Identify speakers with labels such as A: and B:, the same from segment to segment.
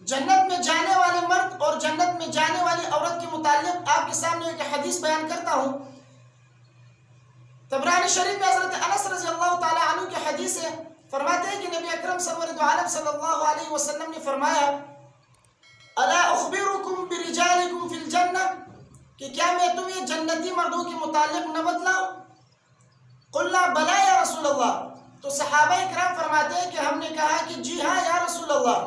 A: جنت میں جانے والے مرد اور جنت میں جانے والی عورت کے متعلق آپ کے سامنے ایک حدیث بیان کرتا ہوں۔ طبرانی شریف میں حضرت انس رضی اللہ تعالی عنہ کی حدیث ہے، فرماتے ہیں کہ نبی اکرم سرور عالم صلی اللہ علیہ وسلم نے فرمایا الا اخبرکم برجالکم فی الجنہ، کہ کیا میں تمہیں جنتی مردوں کے متعلق نہ بتلاؤں؟ قلنا بلا یا رسول اللہ، تو صحابہ اکرام فرماتے ہیں کہ ہم نے کہا کہ جی ہاں یا رسول اللہ۔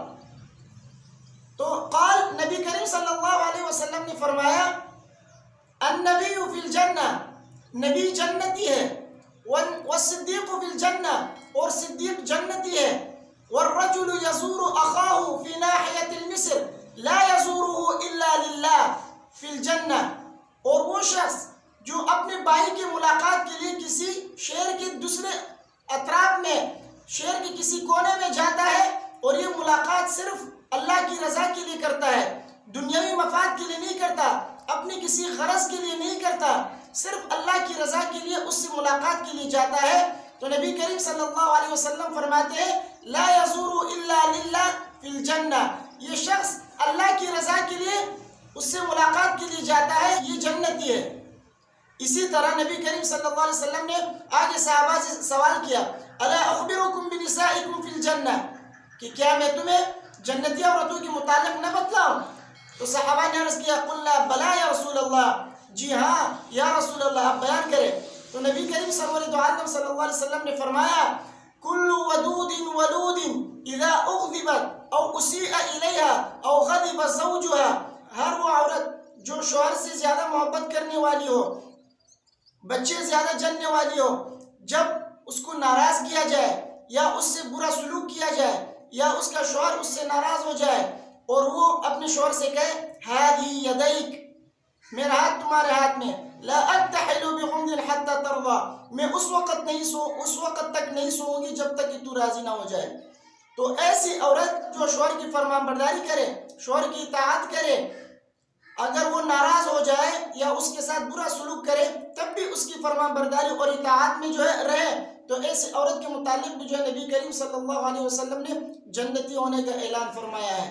A: تو قال، نبی کریم صلی اللہ علیہ وسلم نے فرمایا النبی فی الجنہ، نبی جنتی ہے، والصدیق فی الجنہ، اور صدیق جنتی ہے، والرجل یزور اخاہ فی ناحیۃ المصر لا یزورہ الا للہ فی الجنہ، اور وہ شخص جو اپنے بھائی کی ملاقات کے لیے کسی شہر کے دوسرے اطراف میں، شہر کے کسی کونے میں جاتا ہے، اور یہ ملاقات صرف اللہ کی رضا کے لیے کرتا ہے، دنیاوی مفاد کے لیے نہیں کرتا، اپنی کسی غرض کے لیے نہیں کرتا، صرف اللہ کی رضا کے لیے اس سے ملاقات کے لیے جاتا ہے، تو نبی کریم صلی اللہ علیہ وسلم فرماتے ہیں لا یزور الا للہ فی الجنہ، یہ شخص اللہ کی رضا کے لیے اس سے ملاقات کے لیے جاتا ہے، یہ جنتی ہے۔ اسی طرح نبی کریم صلی اللہ علیہ وسلم نے آگے صحابہ سے سوال کیا الا اخبرکم بنسائکم فی الجنہ، کہ کیا میں تمہیں جنتی عورتوں کے متعلق نہ بتلاؤں؟ تو صحابہ نے عرض کیا قلنا بلا یا رسول اللہ، جی ہاں یا رسول اللہ، آپ بیان کریں۔ تو نبی کریم صلی اللہ علیہ وسلم نے فرمایا کل ودود ولود اذا اغضبت او اسیء الیہا او غضب زوجها، ہر وہ عورت جو شوہر سے زیادہ محبت کرنے والی ہو، بچے زیادہ جننے والی ہو، جب اس کو ناراض کیا جائے یا اس سے برا سلوک کیا جائے یا اس کا شوہر اس سے ناراض ہو جائے اور وہ اپنے شوہر سے کہے ہذی یدیک، میرا ہاتھ تمہارے ہاتھ میں، لا اکتحل بغمض حتی ترضی، میں اس وقت تک نہیں سوؤں گی جب تک کہ تو راضی نہ ہو جائے۔ تو ایسی عورت جو شوہر کی فرمان برداری کرے، شوہر کی اطاعت کرے، اگر وہ ناراض ہو جائے یا اس کے ساتھ برا سلوک کرے تب بھی اس کی فرمان برداری اور اطاعت میں جو ہے رہے، تو ایسی عورت کے متعلق بھی جو ہے نبی کریم صلی اللہ علیہ وسلم نے جنتی ہونے کا اعلان فرمایا ہے۔